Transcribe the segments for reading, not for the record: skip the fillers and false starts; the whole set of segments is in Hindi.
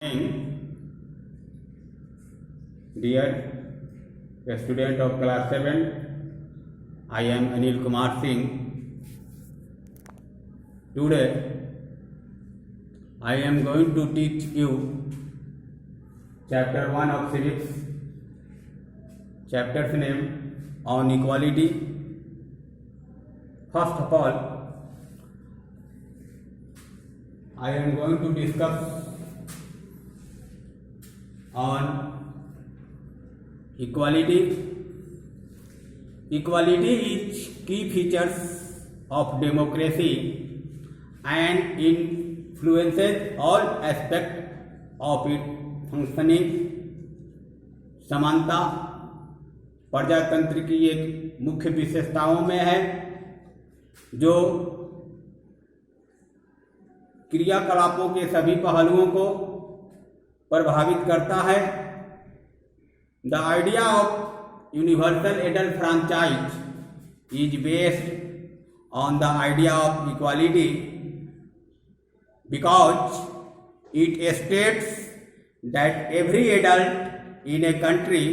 Dear student of class 7, I am Anil Kumar Singh. Today I am going to teach you chapter 1 of civics. Chapter's name on equality. First of all, I am going to discuss on equality. Equality is key features of democracy and influences all aspects of its functioning. समानता प्रजातंत्र की एक मुख्य विशेषताओं में है जो क्रियाकलापों के सभी पहलुओं को प्रभावित करता है. The idea of universal adult franchise is based on the idea of equality because it states that every adult in a country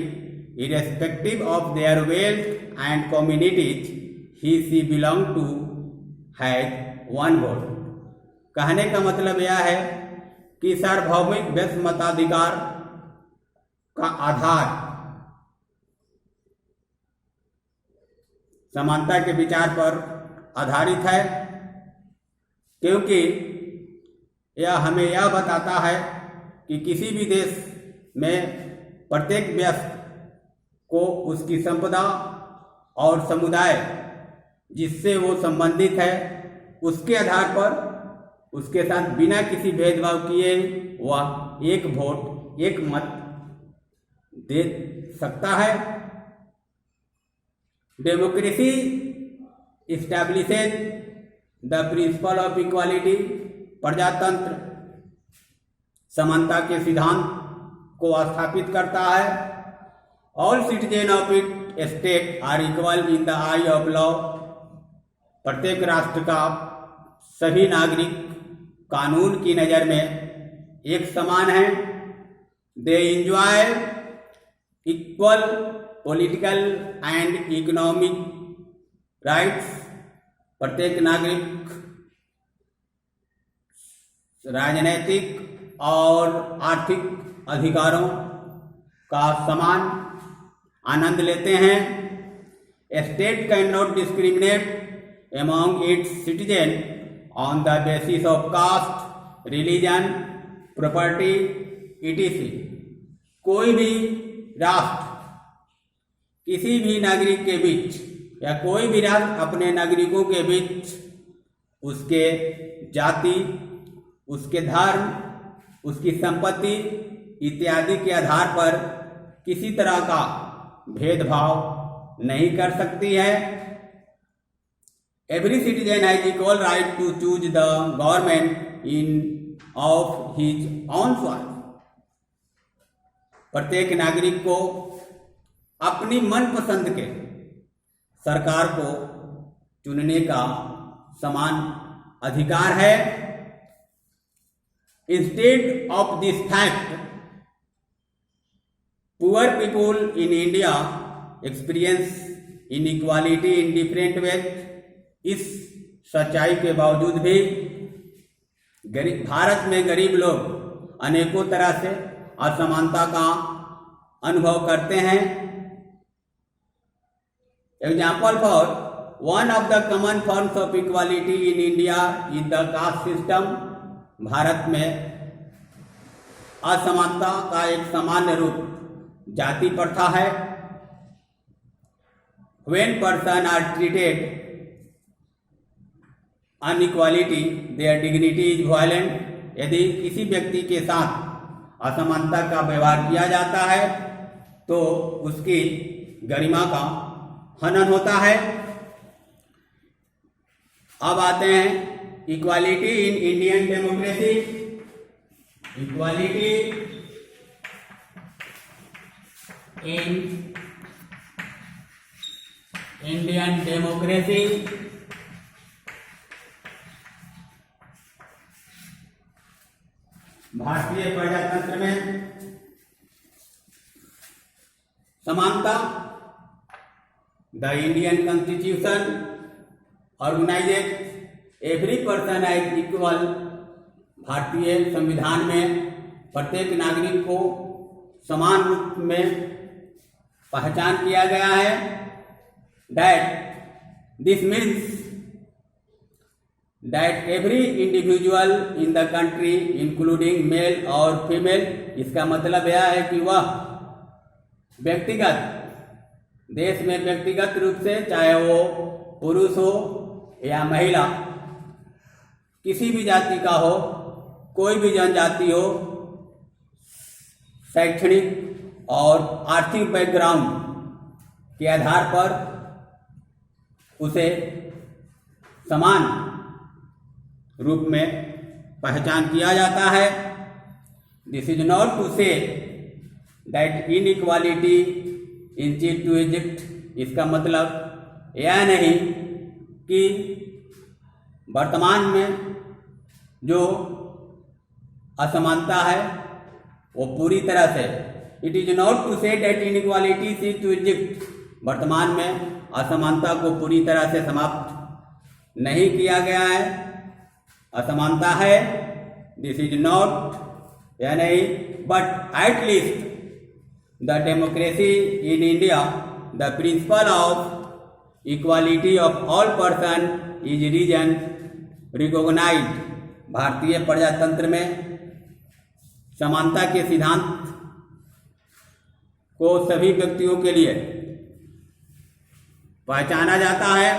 irrespective of their wealth and communities he she belong to has one vote. कहने का मतलब यह है कि सार्वभौमिक व्यक्ति मताधिकार का आधार समानता के विचार पर आधारित है, क्योंकि यह हमें यह बताता है कि किसी भी देश में प्रत्येक व्यक्ति को उसकी संपदा और समुदाय जिससे वो संबंधित है उसके आधार पर उसके साथ बिना किसी भेदभाव किए वह एक वोट एक मत दे सकता है. Democracy establishes the principle of equality. प्रजातंत्र समानता के सिद्धांत को स्थापित करता है. All citizens of its state are equal in the eye of law. प्रत्येक राष्ट्र का सभी नागरिक कानून की नज़र में एक समान है. They enjoy equal political and economic rights. प्रत्येक नागरिक राजनैतिक और आर्थिक अधिकारों का समान आनंद लेते हैं. State can not discriminate among its citizen on the basis of caste, religion, property etc. कोई भी राष्ट्र किसी भी नागरिक के बीच या कोई भी राष्ट्र अपने नागरिकों के बीच उसके जाति, उसके धर्म, उसकी संपत्ति इत्यादि के आधार पर किसी तरह का भेदभाव नहीं कर सकती है. Every citizen has equal right to choose the government in of his own choice. प्रत्येक नागरिक को अपनी मनपसंद के सरकार को चुनने का समान अधिकार है. Instead of this fact, poor people in India experience inequality in different ways. इस सच्चाई के बावजूद भी भारत में गरीब लोग अनेकों तरह से असमानता का अनुभव करते हैं. Example for one of the common forms of equality in India is the caste system. Bharat में असमानता का एक सामान्य रूप जाति प्रथा है. When person are treated unequality, their dignity is violent. यदि किसी व्यक्ति के साथ असमानता का व्यवहार किया जाता है तो उसकी गरिमा का हनन होता है. अब आते हैं इक्वालिटी इन इंडियन डेमोक्रेसी. इक्वालिटी in Indian democracy. भारतीय प्रजातंत्र समानता, the Indian constitution organises every person as equal. भारतीय संविधान में प्रत्येक नागरिक को समान रूप में पहचान किया गया है। That this means that every individual in the country including male और फीमेल, इसका मतलब यह है कि वह व्यक्तिगत देश में व्यक्तिगत रूप से, चाहे वो पुरुष हो या महिला, किसी भी जाति का हो, कोई भी जनजाति हो, शैक्षणिक और आर्थिक बैकग्राउंड के आधार पर उसे समान रूप में पहचान किया जाता है। This is not to say that inequality inches to Egypt, इसका मतलब यह नहीं कि वर्तमान में जो असमानता है वो पूरी तरह से, it is not to say that inequality inches to Egypt, वर्तमान में असमानता को पूरी तरह से समाप्त नहीं किया गया है। असमानता है, दिस इज नॉट या नहीं, but at least the democracy in India, the principle of equality of all person is reason recognised. भारतीय प्रजातंत्र में समानता के सिद्धांत को सभी व्यक्तियों के लिए पहचाना जाता है।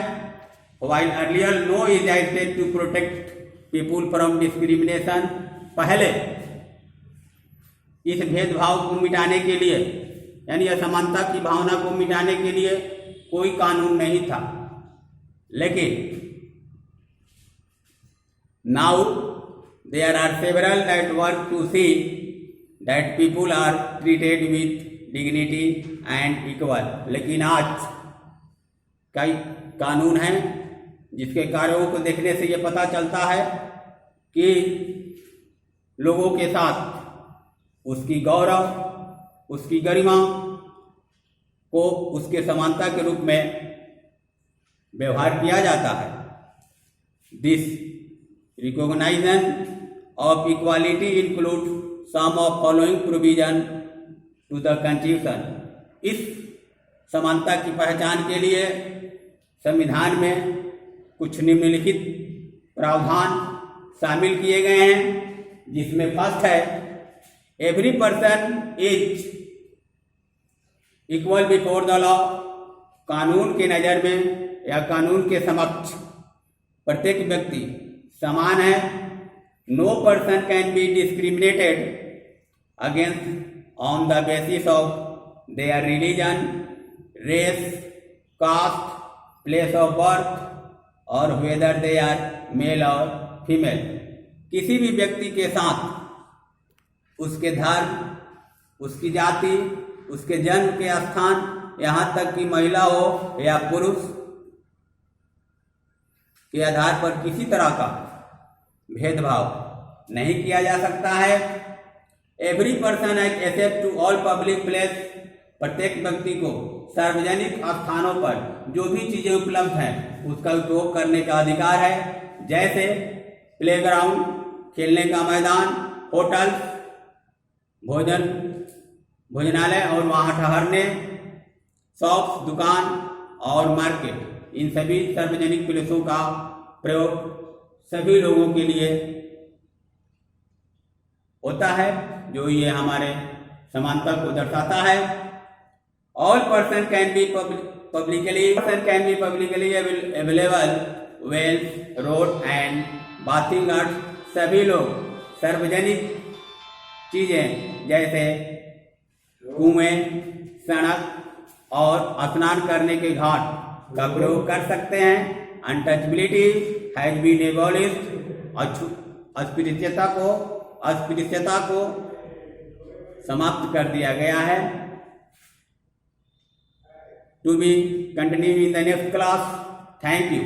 While earlier no is acted to protect people from discrimination, पहले इस भेदभाव को मिटाने के लिए, यानी असमानता की भावना को मिटाने के लिए कोई कानून नहीं था, लेकिन now there are several that work to see that people are treated with dignity and equal. लेकिन आज कई कानून हैं जिसके कार्यों को देखने से ये पता चलता है कि लोगों के साथ उसकी गौरव, उसकी गरिमा को उसके समानता के रूप में व्यवहार किया जाता है। This recognition of equality include some of following provision to the constitution. इस समानता की पहचान के लिए संविधान में कुछ निम्नलिखित प्रावधान शामिल किए गए हैं, जिसमें फर्स्ट है every person is equal before the law. कानून के नज़र में या कानून के समक्ष प्रत्येक व्यक्ति समान है। No person can be discriminated against on the basis of their religion, race, caste, place of birth और वेदर दे आर मेल और फीमेल। किसी भी व्यक्ति के साथ उसके धर्म, उसकी जाति, उसके जन्म के स्थान, यहाँ तक कि महिला हो या पुरुष के आधार पर किसी तरह का भेदभाव नहीं किया जा सकता है। Every person as except to all public place, प्रत्येक व्यक्ति को सार्वजनिक स्थानों पर जो भी चीजें उपलब्ध हैं उसका उपयोग करने का अधिकार है, जैसे प्लेग्राउंड, खेलने का मैदान, होटल, भोजनालय और वहाँ ठहरने, शॉप्स, दुकान और मार्केट। इन सभी सार्वजनिक प्लेसों का प्रयोग सभी लोगों के लिए होता है, जो ये हमारे समानता को दर्शाता है। All person can be publicly available wells, road and bathing arts. सभी लोग सार्वजनिक चीजें जैसे कुएं, सड़क और स्नान करने के घाट का प्रयोग कर सकते हैं। अनटचबिलिटी हैज बीन एबॉलिश्ड, अस्पृश्यता को समाप्त कर दिया गया है। To be continue in the next class. Thank you.